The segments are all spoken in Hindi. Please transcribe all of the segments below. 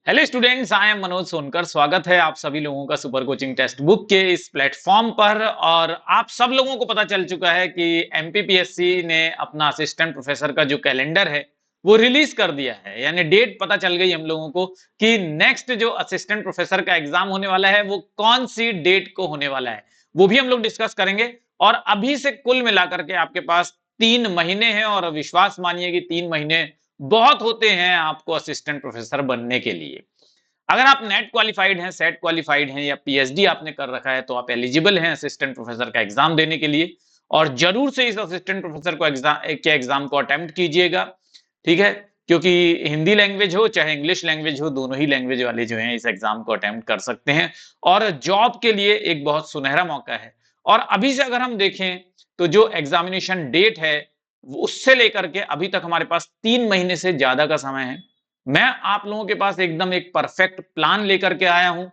Hello students, I am Manoj Sonkar. स्वागत है आप सभी लोगों का सुपर कोचिंग टेक्स्ट बुक के इस प्लेटफॉर्म पर। और आप सब लोगों को पता चल चुका है कि एमपीपीएससी ने अपना असिस्टेंट प्रोफेसर का जो कैलेंडर है वो रिलीज कर दिया है। यानी डेट पता चल गई हम लोगों को कि नेक्स्ट जो असिस्टेंट प्रोफेसर का एग्जाम होने वाला है वो कौन सी डेट को होने वाला है, वो भी हम लोग डिस्कस करेंगे। और अभी से कुल मिलाकर के आपके पास 3 महीने हैं, और विश्वास मानिए कि 3 महीने बहुत होते हैं आपको असिस्टेंट प्रोफेसर बनने के लिए। अगर आप नेट क्वालिफाइड हैं, सेट क्वालिफाइड हैं या पीएचडी आपने कर रखा है तो आप एलिजिबल हैं असिस्टेंट प्रोफेसर का एग्जाम देने के लिए। और जरूर से इस असिस्टेंट प्रोफेसर को एग्जाम को अटेम्प्ट कीजिएगा, ठीक है। क्योंकि हिंदी लैंग्वेज हो चाहे इंग्लिश लैंग्वेज हो, दोनों ही लैंग्वेज वाले जो हैं इस एग्जाम को अटेम्प्ट कर सकते हैं। और जॉब के लिए एक बहुत सुनहरा मौका है। और अभी से अगर हम देखें तो जो एग्जामिनेशन डेट है उससे लेकर के अभी तक हमारे पास 3 महीने से ज्यादा का समय है। मैं आप लोगों के पास एकदम एक परफेक्ट प्लान लेकर के आया हूं।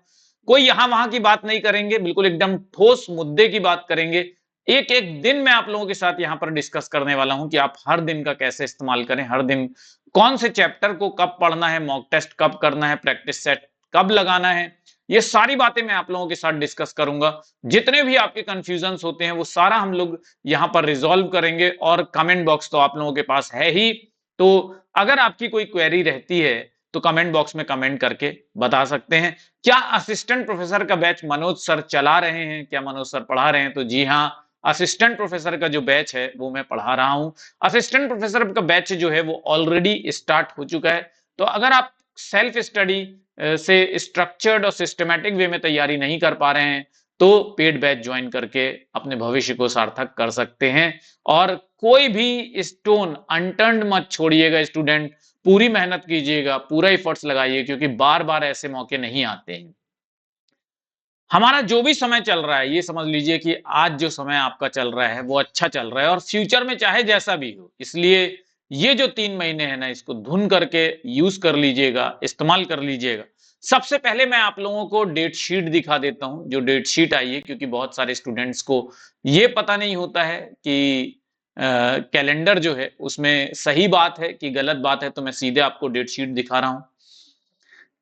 कोई यहां वहां की बात नहीं करेंगे, बिल्कुल एकदम ठोस मुद्दे की बात करेंगे। एक एक दिन मैं आप लोगों के साथ यहां पर डिस्कस करने वाला हूं कि आप हर दिन का कैसे इस्तेमाल करें, हर दिन कौन से चैप्टर को कब पढ़ना है, मॉक टेस्ट कब करना है, प्रैक्टिस सेट कब लगाना है। ये सारी बातें मैं आप लोगों के साथ डिस्कस करूंगा। जितने भी आपके कंफ्यूजन होते हैं वो सारा हम लोग यहां पर रिजॉल्व करेंगे। और कमेंट बॉक्स तो आप लोगों के पास है ही, तो अगर आपकी कोई क्वेरी रहती है तो कमेंट बॉक्स में कमेंट करके बता सकते हैं। क्या असिस्टेंट प्रोफेसर का बैच मनोज सर चला रहे हैं, क्या मनोज सर पढ़ा रहे हैं? तो जी हाँ, असिस्टेंट प्रोफेसर का जो बैच है वो मैं पढ़ा रहा हूं। असिस्टेंट प्रोफेसर का बैच जो है वो ऑलरेडी स्टार्ट हो चुका है। तो अगर आप सेल्फ स्टडी से स्ट्रक्चर्ड और सिस्टमैटिक वे में तैयारी नहीं कर पा रहे हैं तो पेड बैच ज्वाइन करके अपने भविष्य को सार्थक कर सकते हैं। और कोई भी स्टोन अनटर्न्ड मत छोड़िएगा स्टूडेंट, पूरी मेहनत कीजिएगा, पूरा एफर्ट्स लगाइए, क्योंकि बार बार ऐसे मौके नहीं आते हैं। हमारा जो भी समय चल रहा है ये समझ लीजिए कि आज जो समय आपका चल रहा है वो अच्छा चल रहा है, और फ्यूचर में चाहे जैसा भी हो। इसलिए ये जो 3 महीने है ना, इसको धुन करके यूज कर लीजिएगा, इस्तेमाल कर लीजिएगा। सबसे पहले मैं आप लोगों को डेट शीट दिखा देता हूं, जो डेट शीट आई है, क्योंकि बहुत सारे स्टूडेंट्स को ये पता नहीं होता है कि कैलेंडर जो है उसमें सही बात है कि गलत बात है। तो मैं सीधे आपको डेट शीट दिखा रहा हूं,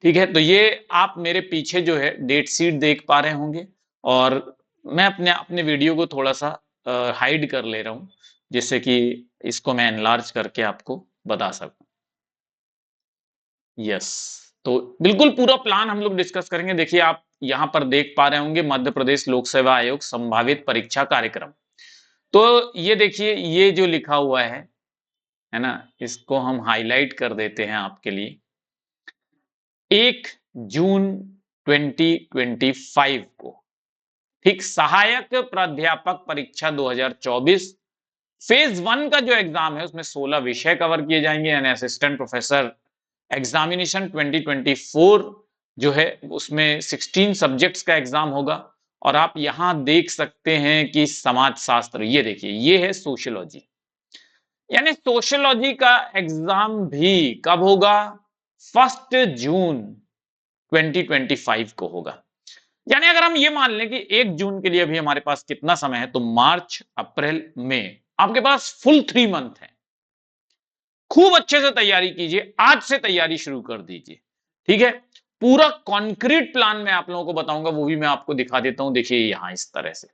ठीक है। तो ये आप मेरे पीछे जो है डेट शीट देख पा रहे होंगे। और मैं अपने अपने वीडियो को थोड़ा सा हाइड कर ले रहा हूं, जिससे कि इसको मैं एनलार्ज करके आपको बता सकूं। यस, तो बिल्कुल पूरा प्लान हम लोग डिस्कस करेंगे। देखिए, आप यहां पर देख पा रहे होंगे मध्य प्रदेश लोक सेवा आयोग संभावित परीक्षा कार्यक्रम। तो ये देखिए, ये जो लिखा हुआ है ना, इसको हम हाईलाइट कर देते हैं आपके लिए। 1 जून 2025 को, ठीक, सहायक प्राध्यापक परीक्षा 2024 फेज 1 का जो एग्जाम है उसमें 16 विषय कवर किए जाएंगे। यानी असिस्टेंट प्रोफेसर एग्जामिनेशन 2024 जो है उसमें 16 सब्जेक्ट्स का एग्जाम होगा। और आप यहां देख सकते हैं कि समाज शास्त्र, ये देखिए, ये है सोशियोलॉजी। यानी सोशियोलॉजी का एग्जाम भी कब होगा? 1 जून 2025 को होगा। यानी अगर हम ये मान लें कि 1 जून के लिए अभी हमारे पास कितना समय है, तो मार्च, अप्रैल, मई, आपके पास फुल 3 मंथ है। खूब अच्छे से तैयारी कीजिए, आज से तैयारी शुरू कर दीजिए, ठीक है। पूरा कॉन्क्रीट प्लान मैं आप लोगों को बताऊंगा, वो भी मैं आपको दिखा देता हूं। देखिए यहां इस तरह से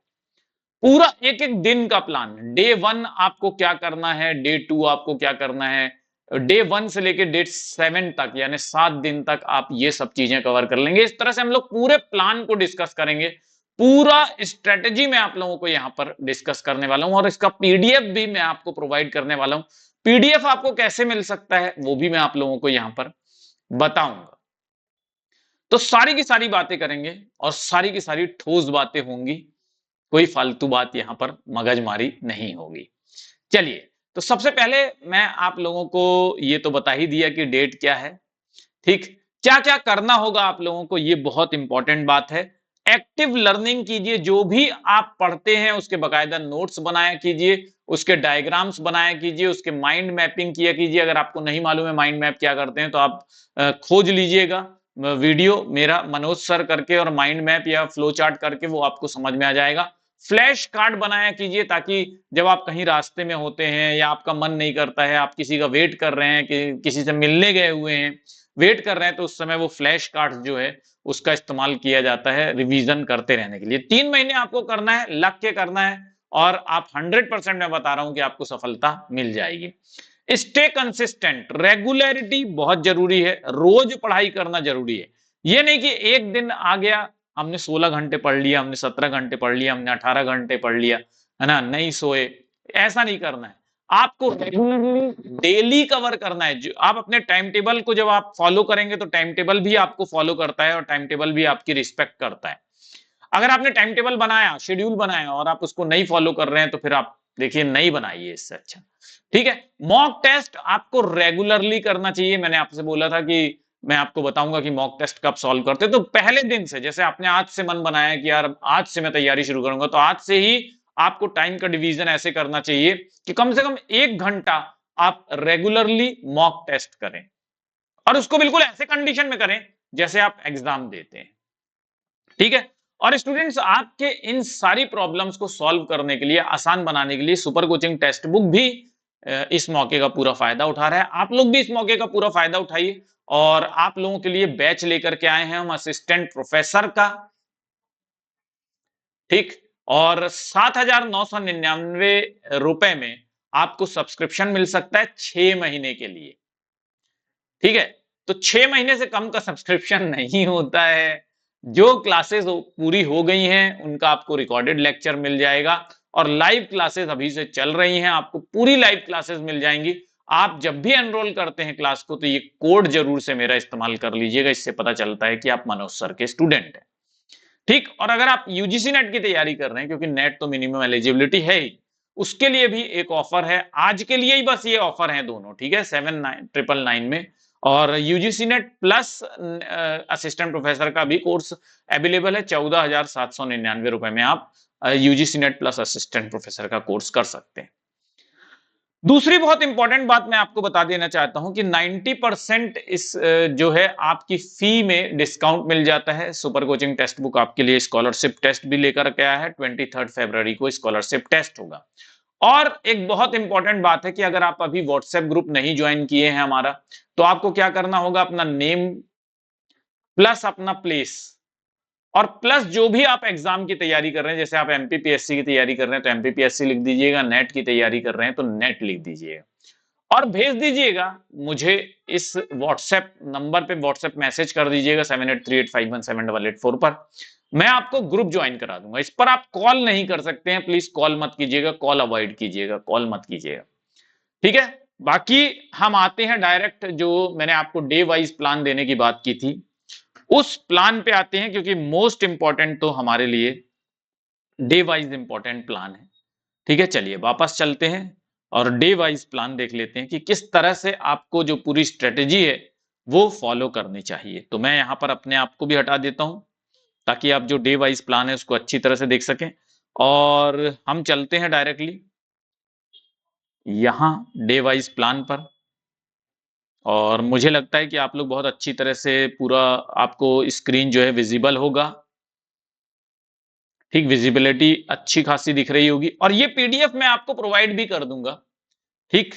पूरा एक एक दिन का प्लान, डे 1 आपको क्या करना है, डे 2 आपको क्या करना है, डे 1 से लेकर डे 7 तक, यानी 7 दिन तक आप ये सब चीजें कवर कर लेंगे। इस तरह से हम लोग पूरे प्लान को डिस्कस करेंगे। पूरा स्ट्रेटेजी मैं आप लोगों को यहां पर डिस्कस करने वाला हूं, और इसका पीडीएफ भी मैं आपको प्रोवाइड करने वाला हूं। पीडीएफ आपको कैसे मिल सकता है वो भी मैं आप लोगों को यहां पर बताऊंगा। तो सारी की सारी बातें करेंगे और सारी की सारी ठोस बातें होंगी, कोई फालतू बात यहां पर मगजमारी नहीं होगी। चलिए, तो सबसे पहले मैं आप लोगों को ये तो बता ही दिया कि डेट क्या है, ठीक। क्या क्या करना होगा आप लोगों को, ये बहुत इंपॉर्टेंट बात है। एक्टिव लर्निंग कीजिए, जो भी आप पढ़ते हैं उसके बकायदा नोट्स बनाया कीजिए, उसके डायग्राम्स बनाया कीजिए, उसके माइंड मैपिंग किया कीजिए। अगर आपको नहीं मालूम है माइंड मैप क्या करते हैं तो आप खोज लीजिएगा वीडियो मेरा मनोज सर करके, और माइंड मैप या फ्लो चार्ट करके, वो आपको समझ में आ जाएगा। फ्लैश कार्ड बनाया कीजिए, ताकि जब आप कहीं रास्ते में होते हैं या आपका मन नहीं करता है, आप किसी का वेट कर रहे हैं, कि किसी से मिलने गए हुए हैं, वेट कर रहे हैं तो उस समय वो फ्लैश कार्ड्स जो है उसका इस्तेमाल किया जाता है रिवीजन करते रहने के लिए। 3 महीने आपको करना है, लग के करना है और आप 100% मैं बता रहा हूं कि आपको सफलता मिल जाएगी। स्टे कंसिस्टेंट, रेगुलरिटी बहुत जरूरी है, रोज पढ़ाई करना जरूरी है। ये नहीं कि एक दिन आ गया, हमने 16 घंटे पढ़ लिया, हमने 17 घंटे पढ़ लिया, हमने 18 घंटे पढ़ लिया, है ना, नहीं सोए, ऐसा नहीं करना है। आपको रेगुलरली डेली कवर करना है। जो आप अपने टाइम टेबल को जब आप फॉलो करेंगे तो टाइम टेबल भी आपको फॉलो करता है और टाइम टेबल भी आपकी रिस्पेक्ट करता है। अगर आपने टाइम टेबल बनाया, शेड्यूल बनाया और आप उसको नहीं फॉलो कर रहे हैं तो फिर आप देखिए नहीं बनाइए इससे अच्छा। ठीक है, मॉक टेस्ट आपको रेगुलरली करना चाहिए। मैंने आपसे बोला था कि मैं आपको बताऊंगा कि मॉक टेस्ट कब सॉल्व करते हैं। तो पहले दिन से, जैसे आपने आज से मन बनाया कि यार आज से मैं तैयारी शुरू करूंगा, तो आज से ही आपको टाइम का डिवीजन ऐसे करना चाहिए कि कम से कम 1 घंटा आप रेगुलरली मॉक टेस्ट करें और उसको बिल्कुल ऐसे कंडीशन में करें जैसे आप एग्जाम देते हैं। ठीक है, और स्टूडेंट्स आपके इन सारी प्रॉब्लम्स को सॉल्व करने के लिए, आसान बनाने के लिए सुपर कोचिंग टेक्स्ट बुक भी इस मौके का पूरा फायदा उठा रहा है। आप लोग भी इस मौके का पूरा फायदा उठाइए और आप लोगों के लिए बैच लेकर के आए हैं हम असिस्टेंट प्रोफेसर का। ठीक, और 7,999 रुपए में आपको सब्सक्रिप्शन मिल सकता है 6 महीने के लिए। ठीक है, तो 6 महीने से कम का सब्सक्रिप्शन नहीं होता है। जो क्लासेस पूरी हो गई हैं उनका आपको रिकॉर्डेड लेक्चर मिल जाएगा और लाइव क्लासेस अभी से चल रही हैं, आपको पूरी लाइव क्लासेस मिल जाएंगी। आप जब भी एनरोल करते हैं क्लास को तो ये कोड जरूर से मेरा इस्तेमाल कर लीजिएगा, इससे पता चलता है कि आप मनोज सर के स्टूडेंट हैं। ठीक, और अगर आप यूजीसी नेट की तैयारी कर रहे हैं, क्योंकि नेट तो मिनिमम एलिजिबिलिटी है ही, उसके लिए भी एक ऑफर है। आज के लिए ही बस ये ऑफर है दोनों, ठीक है, 7999 में, और UGC net plus assistant professor का भी कोर्स अवेलेबल है। 14,799 रुपए में आप UGC net plus assistant professor का कोर्स कर सकते हैं। दूसरी बहुत इंपॉर्टेंट बात मैं आपको बता देना चाहता हूं कि 90% इस जो है आपकी फी में डिस्काउंट मिल जाता है। सुपर कोचिंग टेक्स्ट बुक आपके लिए स्कॉलरशिप टेस्ट भी लेकर के आया है। 23 फरवरी को स्कॉलरशिप टेस्ट होगा। और एक बहुत इंपॉर्टेंट बात है कि अगर आप अभी व्हाट्सएप ग्रुप नहीं ज्वाइन किए हैं हमारा, तो आपको क्या करना होगा, अपना नेम प्लस अपना प्लेस और प्लस जो भी आप एग्जाम की तैयारी कर रहे हैं, जैसे आप एमपीपीएससी की तैयारी कर रहे हैं तो एमपीपीएससी लिख दीजिएगा, नेट की तैयारी कर रहे हैं तो नेट लिख दीजिएगा और भेज दीजिएगा मुझे इस व्हाट्सएप नंबर पे। व्हाट्सएप मैसेज कर दीजिएगा 7838517884 पर, मैं आपको ग्रुप ज्वाइन करा दूंगा। इस पर आप कॉल नहीं कर सकते हैं, प्लीज कॉल मत कीजिएगा, कॉल अवॉइड कीजिएगा, कॉल मत कीजिएगा। ठीक है, बाकी हम आते हैं डायरेक्ट, जो मैंने आपको डे वाइज प्लान देने की बात की थी उस प्लान पे आते हैं, क्योंकि मोस्ट इंपॉर्टेंट तो हमारे लिए डे वाइज इंपॉर्टेंट प्लान है। ठीक है, चलिए वापस चलते हैं और डे वाइज प्लान देख लेते हैं कि किस तरह से आपको जो पूरी स्ट्रेटेजी है वो फॉलो करनी चाहिए। तो मैं यहां पर अपने आप को भी हटा देता हूं ताकि आप जो डे वाइज प्लान है उसको अच्छी तरह से देख सकें, और हम चलते हैं डायरेक्टली यहां डे वाइज प्लान पर। और मुझे लगता है कि आप लोग बहुत अच्छी तरह से पूरा, आपको स्क्रीन जो है विजिबल होगा। ठीक, विजिबिलिटी अच्छी खासी दिख रही होगी और ये पीडीएफ मैं आपको प्रोवाइड भी कर दूंगा। ठीक,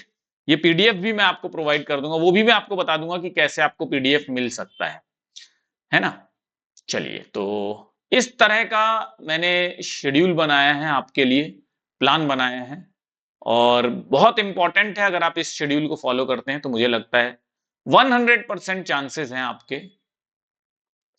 ये पीडीएफ भी मैं आपको प्रोवाइड कर दूंगा, वो भी मैं आपको बता दूंगा कि कैसे आपको पीडीएफ मिल सकता है ना। चलिए, तो इस तरह का मैंने शेड्यूल बनाया है आपके लिए, प्लान बनाया है और बहुत इंपॉर्टेंट है। अगर आप इस शेड्यूल को फॉलो करते हैं तो मुझे लगता है 100% चांसेस हैं आपके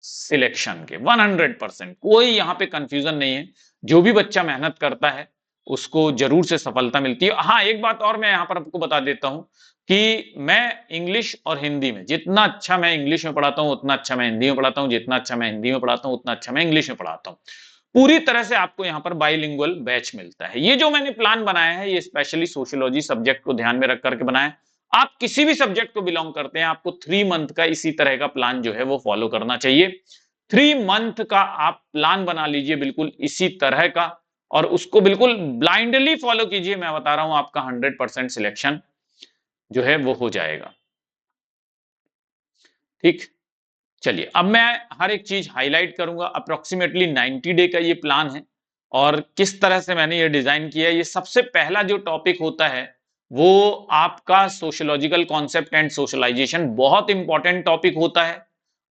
सिलेक्शन के, 100%। कोई यहाँ पे कंफ्यूजन नहीं है। जो भी बच्चा मेहनत करता है उसको जरूर से सफलता मिलती है। हाँ, एक बात और मैं यहाँ पर आपको बता देता हूँ कि मैं इंग्लिश और हिंदी में, जितना अच्छा मैं इंग्लिश में पढ़ाता हूँ उतना अच्छा मैं हिंदी में पढ़ाता हूँ, जितना अच्छा मैं हिंदी में पढ़ाता हूँ उतना अच्छा मैं इंग्लिश में पढ़ाता हूँ। पूरी तरह से आपको यहाँ पर बाइलिंगुअल बैच मिलता है। ये जो मैंने प्लान बनाया है ये स्पेशली सोशियोलॉजी सब्जेक्ट को ध्यान में रख करके बनाया है। आप किसी भी सब्जेक्ट को बिलोंग करते हैं, आपको 3 मंथ का इसी तरह का प्लान जो है वो फॉलो करना चाहिए। 3 मंथ का आप प्लान बना लीजिए बिल्कुल इसी तरह का और उसको बिल्कुल ब्लाइंडली फॉलो कीजिए। मैं बता रहा हूं आपका 100% सिलेक्शन जो है वो हो जाएगा। ठीक, चलिए अब मैं हर एक चीज हाईलाइट करूंगा। अप्रोक्सीमेटली 90 डे का ये प्लान है और किस तरह से मैंने ये डिजाइन किया है। ये सबसे पहला जो टॉपिक होता है वो आपका सोशियोलॉजिकल कॉन्सेप्ट एंड सोशलाइजेशन बहुत इंपॉर्टेंट टॉपिक होता है।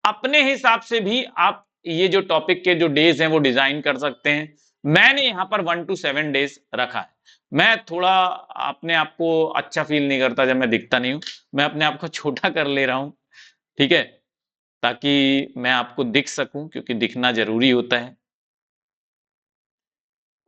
अपने हिसाब से भी आप ये जो टॉपिक के जो डेज हैं वो डिजाइन कर सकते हैं। मैंने यहाँ पर 1 to 7 डेज रखा है। मैं थोड़ा अपने आप को अच्छा फील नहीं करता जब मैं दिखता नहीं हूँ। मैं अपने आप को छोटा कर ले रहा हूँ, ठीक है? ताकि मैं आपको दिख सकूं, क्योंकि दिखना जरूरी होता है।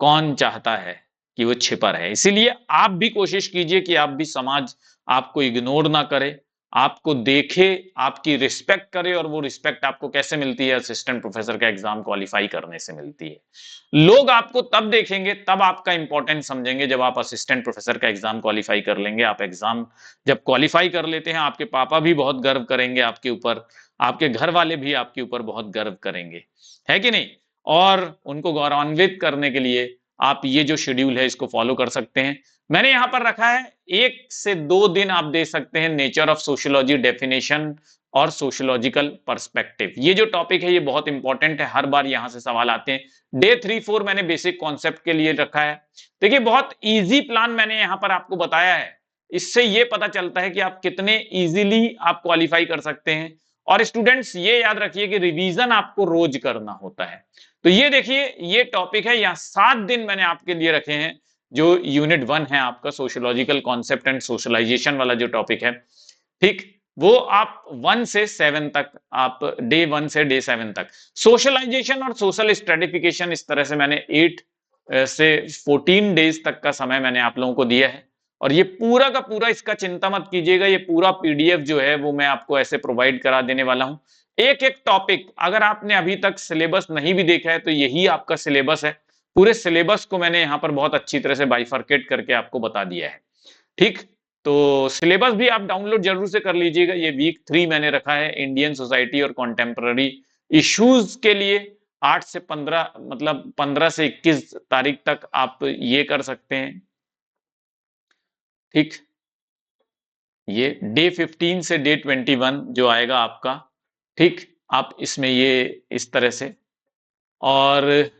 कौन चाहता है कि वो छिपा रहे? इसीलिए आप भी कोशिश कीजिए कि आप भी समाज आपको इग्नोर ना करे, आपको देखे, आपकी रिस्पेक्ट करे। और वो रिस्पेक्ट आपको कैसे मिलती है? असिस्टेंट प्रोफेसर का एग्जाम क्वालिफाई करने से मिलती है। लोग आपको तब देखेंगे, तब आपका इंपॉर्टेंस समझेंगे, जब आप असिस्टेंट प्रोफेसर का एग्जाम क्वालिफाई कर लेंगे। आप एग्जाम जब क्वालिफाई कर लेते हैं, आपके पापा भी बहुत गर्व करेंगे आपके ऊपर, आपके घर वाले भी आपके ऊपर बहुत गर्व करेंगे, है कि नहीं? और उनको गौरवान्वित करने के लिए आप ये जो शेड्यूल है इसको फॉलो कर सकते हैं। मैंने यहां पर रखा है 1 से 2 दिन आप दे सकते हैं नेचर ऑफ सोशियोलॉजी डेफिनेशन और सोशियोलॉजिकल पर्सपेक्टिव। ये जो टॉपिक है ये बहुत इंपॉर्टेंट है, हर बार यहां से सवाल आते हैं। डे 3-4 मैंने बेसिक कॉन्सेप्ट के लिए रखा है। देखिए बहुत इजी प्लान मैंने यहां पर आपको बताया है। इससे ये पता चलता है कि आप कितने इजीली आप क्वालिफाई कर सकते हैं। और स्टूडेंट्स ये याद रखिए कि रिवीजन आपको रोज करना होता है। तो ये देखिए ये टॉपिक है, यहाँ 7 दिन मैंने आपके लिए रखे हैं। जो यूनिट 1 है आपका सोशियोलॉजिकल कॉन्सेप्ट एंड सोशलाइजेशन वाला जो टॉपिक है, ठीक, वो आप 1 से 7 तक, आप डे 1 से डे 7 तक सोशलाइजेशन और सोशल स्ट्रेटिफिकेशन, इस तरह से मैंने 8 से 14 डेज तक का समय मैंने आप लोगों को दिया है। और ये पूरा का पूरा, इसका चिंता मत कीजिएगा, ये पूरा पीडीएफ जो है वो मैं आपको ऐसे प्रोवाइड करा देने वाला हूं। एक एक टॉपिक, अगर आपने अभी तक सिलेबस नहीं भी देखा है तो यही आपका सिलेबस है। पूरे सिलेबस को मैंने यहाँ पर बहुत अच्छी तरह से बाइफरकेट करके आपको बता दिया है, ठीक। तो सिलेबस भी आप डाउनलोड जरूर से कर लीजिएगा। ये वीक 3 मैंने रखा है इंडियन सोसाइटी और कॉन्टेम्पररी इश्यूज के लिए। 8 से 15, मतलब 15 से 21 तारीख तक आप ये कर सकते हैं, ठीक। ये डे 15 से डे 21 जो आएगा आपका, ठीक, आप इसमें ये इस तरह से। और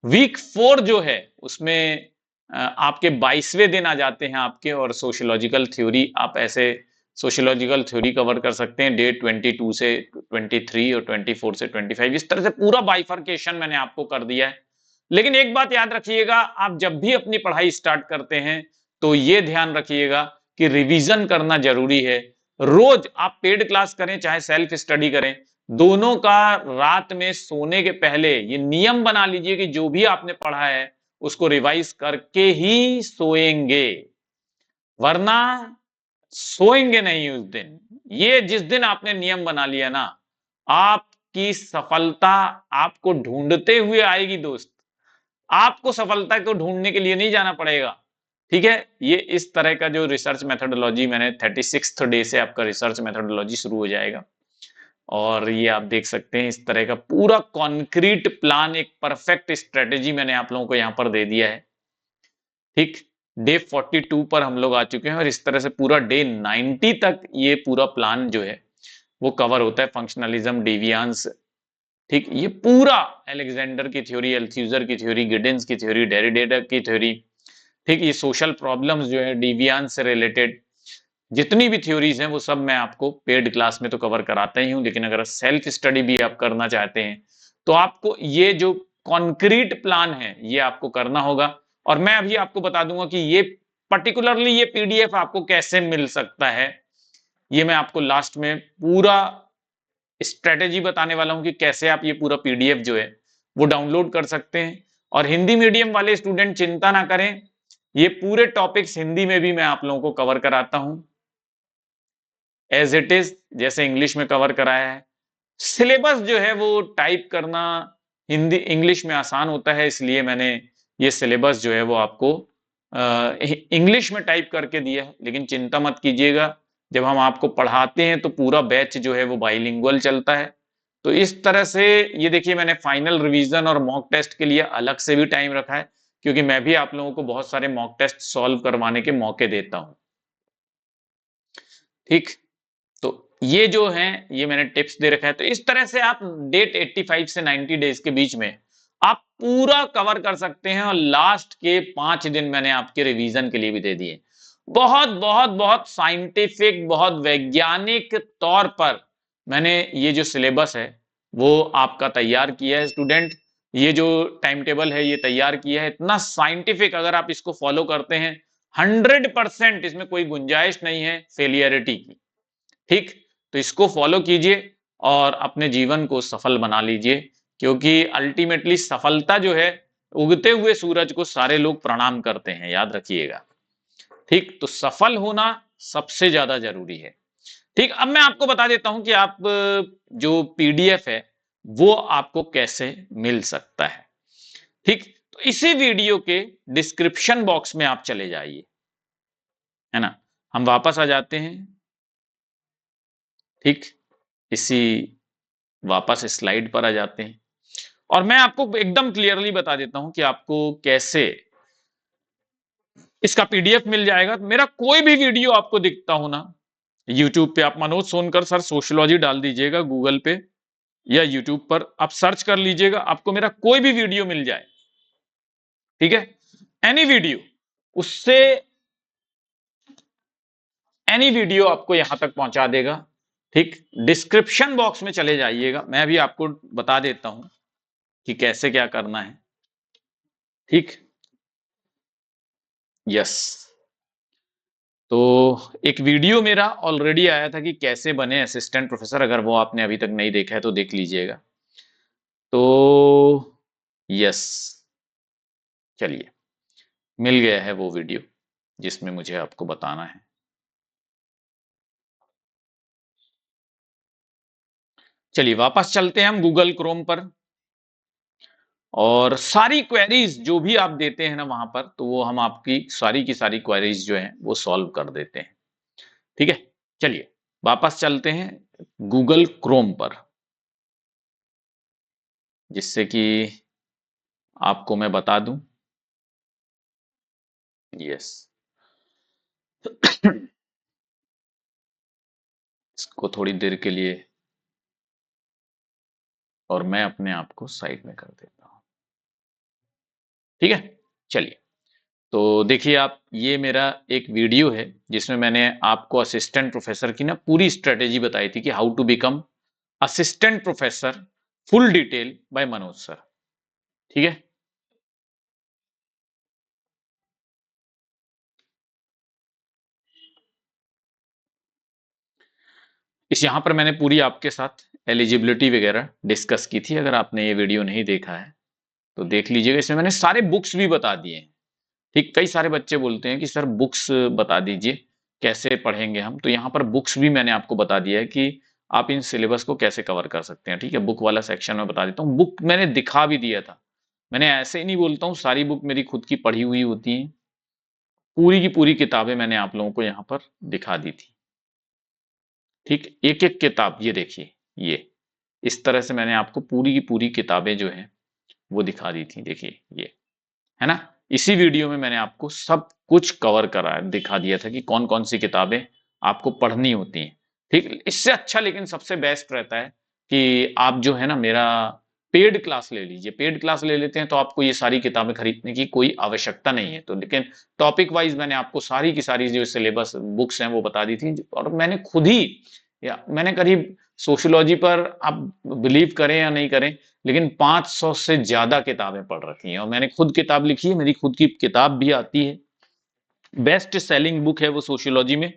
वीक 4 जो है उसमें आपके 22वें दिन आ जाते हैं आपके। और सोशियोलॉजिकल थ्योरी आप ऐसे सोशियोलॉजिकल थ्योरी कवर कर सकते हैं डे 22 से 23 और 24 से 25। इस तरह से पूरा बाइफरकेशन मैंने आपको कर दिया है। लेकिन एक बात याद रखिएगा, आप जब भी अपनी पढ़ाई स्टार्ट करते हैं तो ये ध्यान रखिएगा कि रिवीजन करना जरूरी है। रोज आप पेड क्लास करें चाहे सेल्फ स्टडी करें, दोनों का रात में सोने के पहले ये नियम बना लीजिए कि जो भी आपने पढ़ा है उसको रिवाइज करके ही सोएंगे, वरना सोएंगे नहीं उस दिन। ये जिस दिन आपने नियम बना लिया ना, आपकी सफलता आपको ढूंढते हुए आएगी दोस्त। आपको सफलता को ढूंढने के लिए नहीं जाना पड़ेगा, ठीक है। ये इस तरह का जो रिसर्च मेथोडोलॉजी मैंने 36th डे से आपका रिसर्च मेथोडोलॉजी शुरू हो जाएगा। और ये आप देख सकते हैं इस तरह का पूरा कॉन्क्रीट प्लान, एक परफेक्ट स्ट्रेटेजी मैंने आप लोगों को यहाँ पर दे दिया है, ठीक। डे 42 पर हम लोग आ चुके हैं और इस तरह से पूरा डे 90 तक ये पूरा प्लान जो है वो कवर होता है। फंक्शनलिज्म, डेविएंस, ठीक, ये पूरा अलेक्जेंडर की थ्योरी, अल्थ्यूजर की थ्योरी, गिडेंस की थ्योरी, डेरिडेटा की थ्योरी, ठीक। ये सोशल प्रॉब्लम्स जो है डेविएंस से रिलेटेड जितनी भी थ्योरीज हैं वो सब मैं आपको पेड क्लास में तो कवर कराता ही हूं। लेकिन अगर सेल्फ स्टडी भी आप करना चाहते हैं तो आपको ये जो कॉन्क्रीट प्लान है ये आपको करना होगा। और मैं अभी आपको बता दूंगा कि ये पर्टिकुलरली ये पीडीएफ आपको कैसे मिल सकता है। ये मैं आपको लास्ट में पूरा स्ट्रेटेजी बताने वाला हूं कि कैसे आप ये पूरा पीडीएफ जो है वो डाउनलोड कर सकते हैं। और हिंदी मीडियम वाले स्टूडेंट चिंता ना करें, ये पूरे टॉपिक्स हिंदी में भी मैं आप लोगों को कवर कराता हूं एज इट इज, जैसे इंग्लिश में कवर कराया है। सिलेबस जो है वो टाइप करना हिंदी इंग्लिश में आसान होता है, इसलिए मैंने ये सिलेबस जो है वो आपको इंग्लिश में टाइप करके दिया है। लेकिन चिंता मत कीजिएगा, जब हम आपको पढ़ाते हैं तो पूरा बैच जो है वो बाइलिंगुअल चलता है। तो इस तरह से ये देखिए मैंने फाइनल रिवीजन और मॉक टेस्ट के लिए अलग से भी टाइम रखा है, क्योंकि मैं भी आप लोगों को बहुत सारे मॉक टेस्ट सॉल्व करवाने के मौके देता हूं, ठीक। तो ये जो है ये मैंने टिप्स दे रखा है। तो इस तरह से आप डेट 85 से 90 डेज के बीच में आप पूरा कवर कर सकते हैं। और लास्ट के 5 दिन मैंने आपके रिवीजन के लिए भी दे दिए। बहुत बहुत बहुत साइंटिफिक, बहुत वैज्ञानिक तौर पर मैंने ये जो सिलेबस है वो आपका तैयार किया है स्टूडेंट। ये जो टाइम टेबल है ये तैयार किया है, इतना साइंटिफिक, अगर आप इसको फॉलो करते हैं 100% इसमें कोई गुंजाइश नहीं है फेलियरिटी की। ठीक, तो इसको फॉलो कीजिए और अपने जीवन को सफल बना लीजिए, क्योंकि अल्टीमेटली सफलता जो है, उगते हुए सूरज को सारे लोग प्रणाम करते हैं, याद रखिएगा। ठीक, तो सफल होना सबसे ज्यादा जरूरी है। ठीक, अब मैं आपको बता देता हूं कि आप जो पीडीएफ है वो आपको कैसे मिल सकता है। ठीक, तो इसी वीडियो के डिस्क्रिप्शन बॉक्स में आप चले जाइए, है ना। हम वापस आ जाते हैं। ठीक, इसी वापस स्लाइड पर आ जाते हैं और मैं आपको एकदम क्लियरली बता देता हूं कि आपको कैसे इसका पीडीएफ मिल जाएगा। मेरा कोई भी वीडियो आपको दिखता हो ना, यूट्यूब पे आप मनोज सोनकर सर सोशियोलॉजी डाल दीजिएगा, गूगल पे या यूट्यूब पर आप सर्च कर लीजिएगा, आपको मेरा कोई भी वीडियो मिल जाए, ठीक है, एनी वीडियो, उससे एनी वीडियो आपको यहां तक पहुंचा देगा। ठीक, डिस्क्रिप्शन बॉक्स में चले जाइएगा, मैं भी आपको बता देता हूं कि कैसे क्या करना है। ठीक, यस, तो एक वीडियो मेरा ऑलरेडी आया था कि कैसे बने असिस्टेंट प्रोफेसर, अगर वो आपने अभी तक नहीं देखा है तो देख लीजिएगा। तो यस, चलिए, मिल गया है वो वीडियो जिसमें मुझे आपको बताना है। चलिए वापस चलते हैं हम गूगल क्रोम पर, और सारी क्वेरीज जो भी आप देते हैं ना वहां पर, तो वो हम आपकी सारी की सारी क्वेरीज जो हैं वो सॉल्व कर देते हैं। ठीक है, चलिए वापस चलते हैं गूगल क्रोम पर, जिससे कि आपको मैं बता दूं। यस, इसको थोड़ी देर के लिए और मैं अपने आप को साइड में कर देता हूं। ठीक है, चलिए, तो देखिए आप, ये मेरा एक वीडियो है जिसमें मैंने आपको असिस्टेंट प्रोफेसर की ना पूरी स्ट्रेटेजी बताई थी कि how to become assistant professor, full detail by Manoj sir. ठीक है, इस यहां पर मैंने पूरी आपके साथ एलिजिबिलिटी वगैरह डिस्कस की थी, अगर आपने ये वीडियो नहीं देखा है तो देख लीजिएगा। इसमें मैंने सारे बुक्स भी बता दिए हैं। ठीक, कई सारे बच्चे बोलते हैं कि सर बुक्स बता दीजिए, कैसे पढ़ेंगे हम, तो यहाँ पर बुक्स भी मैंने आपको बता दिया है कि आप इन सिलेबस को कैसे कवर कर सकते हैं। ठीक है, बुक वाला सेक्शन में बता देता हूँ, बुक मैंने दिखा भी दिया था। मैंने ऐसे ही नहीं बोलता हूँ, सारी बुक मेरी खुद की पढ़ी हुई होती हैं, पूरी की पूरी किताबें मैंने आप लोगों को यहाँ पर दिखा दी थी। ठीक, एक एक किताब, ये देखिए, ये इस तरह से मैंने आपको पूरी की पूरी किताबें जो है वो दिखा दी थी। देखिए ये, है ना, इसी वीडियो में मैंने आपको सब कुछ कवर करा दिखा दिया था कि कौन कौन सी किताबें आपको पढ़नी होती हैं। ठीक, इससे अच्छा लेकिन सबसे बेस्ट रहता है कि आप जो है ना मेरा पेड क्लास ले लीजिए। पेड क्लास ले लेते हैं तो आपको ये सारी किताबें खरीदने की कोई आवश्यकता नहीं है। तो लेकिन टॉपिक वाइज मैंने आपको सारी की सारी जो सिलेबस बुक्स हैं वो बता दी थी, और मैंने खुद ही, या मैंने करीब सोशियोलॉजी पर, आप बिलीव करें या नहीं करें, लेकिन 500 से ज्यादा किताबें पढ़ रखी हैं, और मैंने खुद किताब लिखी है, मेरी खुद की किताब भी आती है, बेस्ट सेलिंग बुक है वो सोशियोलॉजी में,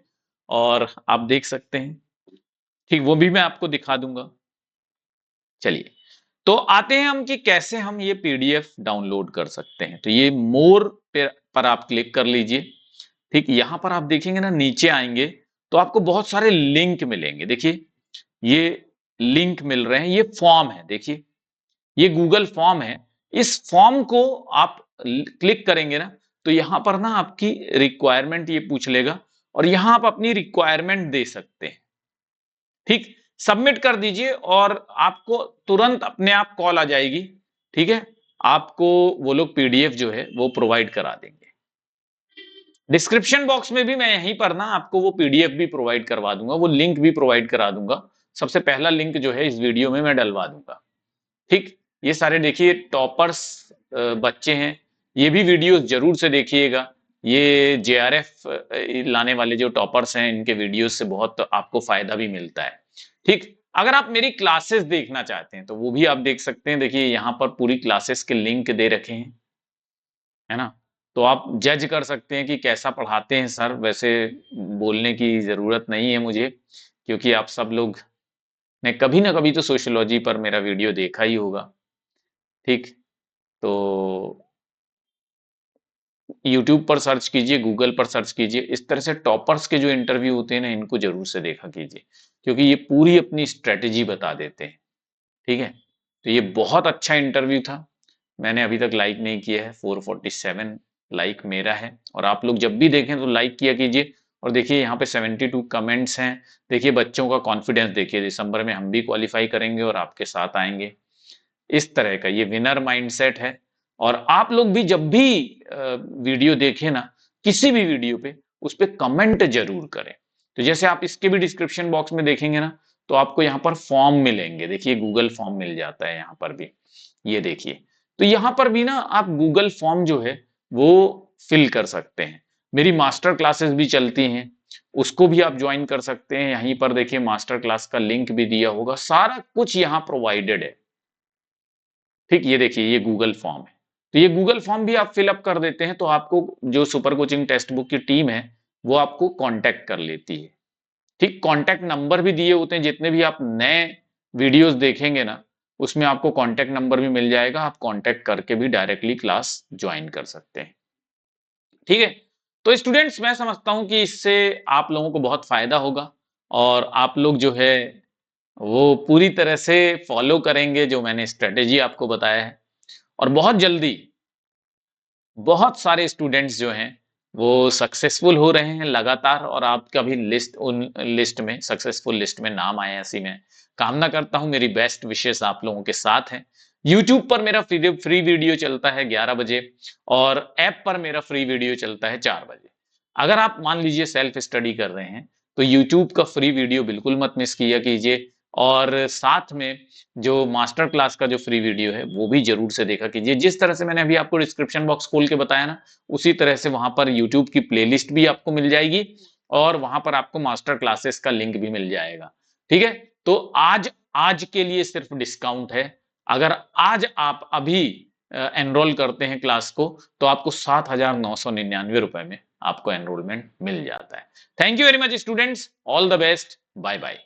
और आप देख सकते हैं। ठीक, वो भी मैं आपको दिखा दूंगा। चलिए, तो आते हैं हम कि कैसे हम ये पीडीएफ डाउनलोड कर सकते हैं। तो ये मोर पर आप क्लिक कर लीजिए। ठीक, यहां पर आप देखेंगे ना, नीचे आएंगे तो आपको बहुत सारे लिंक मिलेंगे। देखिए, ये लिंक मिल रहे हैं, ये फॉर्म है, देखिए ये गूगल फॉर्म है। इस फॉर्म को आप क्लिक करेंगे ना, तो यहां पर ना आपकी रिक्वायरमेंट ये पूछ लेगा, और यहां आप अपनी रिक्वायरमेंट दे सकते हैं। ठीक, सबमिट कर दीजिए और आपको तुरंत अपने आप कॉल आ जाएगी। ठीक है, आपको वो लोग पीडीएफ जो है वो प्रोवाइड करा देंगे। डिस्क्रिप्शन बॉक्स में भी मैं यहीं पर ना आपको वो पीडीएफ भी प्रोवाइड करवा दूंगा, वो लिंक भी प्रोवाइड करा दूंगा। सबसे पहला लिंक जो है इस वीडियो में मैं डलवा दूंगा। ठीक, ये सारे देखिए टॉपर्स बच्चे हैं, ये भी वीडियोस जरूर से देखिएगा। ये जेआरएफ लाने वाले जो टॉपर्स हैं, इनके वीडियोस से बहुत आपको फायदा भी मिलता है। ठीक, अगर आप मेरी क्लासेस देखना चाहते हैं तो वो भी आप देख सकते हैं। देखिए यहाँ पर पूरी क्लासेस के लिंक दे रखे हैं, है ना? तो आप जज कर सकते हैं कि कैसा पढ़ाते हैं सर। वैसे बोलने की ज़रूरत नहीं है मुझे, क्योंकि आप सब लोग ने कभी ना कभी तो सोशियोलॉजी पर मेरा वीडियो देखा ही होगा। ठीक? तो यूट्यूब पर सर्च कीजिए, गूगल पर सर्च कीजिए, इस तरह से टॉपर्स के जो इंटरव्यू होते हैं ना, इनको ज़रूर से देखा कीजिए, क्योंकि ये पूरी अपनी स्ट्रैटेजी बता देते हैं। ठीक है? तो ये बहुत अच्छा इंटरव्यू था। मैंने अभी तक लाइक नहीं किया है, 447 लाइक मेरा है, और आप लोग जब भी देखें तो लाइक किया कीजिए। और देखिए यहाँ पे 72 कमेंट्स हैं। देखिए बच्चों का कॉन्फिडेंस देखिए, दिसंबर में हम भी क्वालिफाई करेंगे और आपके साथ आएंगे। इस तरह का ये विनर माइंडसेट है। और आप लोग भी जब भी वीडियो देखें ना, किसी भी वीडियो पे, उस पे कमेंट जरूर करें। तो जैसे आप इसके भी डिस्क्रिप्शन बॉक्स में देखेंगे ना, तो आपको यहाँ पर फॉर्म मिलेंगे। देखिए गूगल फॉर्म मिल जाता है यहाँ पर भी, ये देखिए। तो यहाँ पर भी ना आप गूगल फॉर्म जो है वो फिल कर सकते हैं। मेरी मास्टर क्लासेस भी चलती हैं, उसको भी आप ज्वाइन कर सकते हैं। यहीं पर देखिए मास्टर क्लास का लिंक भी दिया होगा, सारा कुछ यहाँ प्रोवाइडेड है। ठीक, ये देखिए ये गूगल फॉर्म है। तो ये गूगल फॉर्म भी आप फिल अप कर देते हैं तो आपको जो सुपर कोचिंग टेक्स्ट बुक की टीम है वो आपको कांटेक्ट कर लेती है। ठीक, कांटेक्ट नंबर भी दिए होते हैं। जितने भी आप नए वीडियोस देखेंगे ना, उसमें आपको कांटेक्ट नंबर भी मिल जाएगा। आप कांटेक्ट करके भी डायरेक्टली क्लास ज्वाइन कर सकते हैं। ठीक है? तो स्टूडेंट्स, मैं समझता हूं कि इससे आप लोगों को बहुत फायदा होगा, और आप लोग जो है वो पूरी तरह से फॉलो करेंगे जो मैंने स्ट्रेटेजी आपको बताया है। और बहुत जल्दी बहुत सारे स्टूडेंट्स जो हैं वो सक्सेसफुल हो रहे हैं लगातार, और आपका भी लिस्ट, उन लिस्ट में, सक्सेसफुल लिस्ट में नाम आए, ऐसी मैं कामना करता हूं। मेरी बेस्ट विशेष आप लोगों के साथ है। यूट्यूब पर मेरा फ्री वीडियो चलता है 11 बजे, और ऐप पर मेरा फ्री वीडियो चलता है 4 बजे। अगर आप मान लीजिए सेल्फ स्टडी कर रहे हैं तो यूट्यूब का फ्री वीडियो बिल्कुल मत मिस किया कीजिए, और साथ में जो मास्टर क्लास का जो फ्री वीडियो है वो भी जरूर से देखा कीजिए। जिस तरह से मैंने अभी आपको डिस्क्रिप्शन बॉक्स खोल के बताया ना, उसी तरह से वहां पर यूट्यूब की प्लेलिस्ट भी आपको मिल जाएगी, और वहां पर आपको मास्टर क्लासेस का लिंक भी मिल जाएगा। ठीक है? तो आज आज के लिए सिर्फ डिस्काउंट है। अगर आज आप अभी एनरोल करते हैं क्लास को, तो आपको 7,999 रुपए में आपको एनरोलमेंट मिल जाता है। Thank you very much students, all the best, bye bye.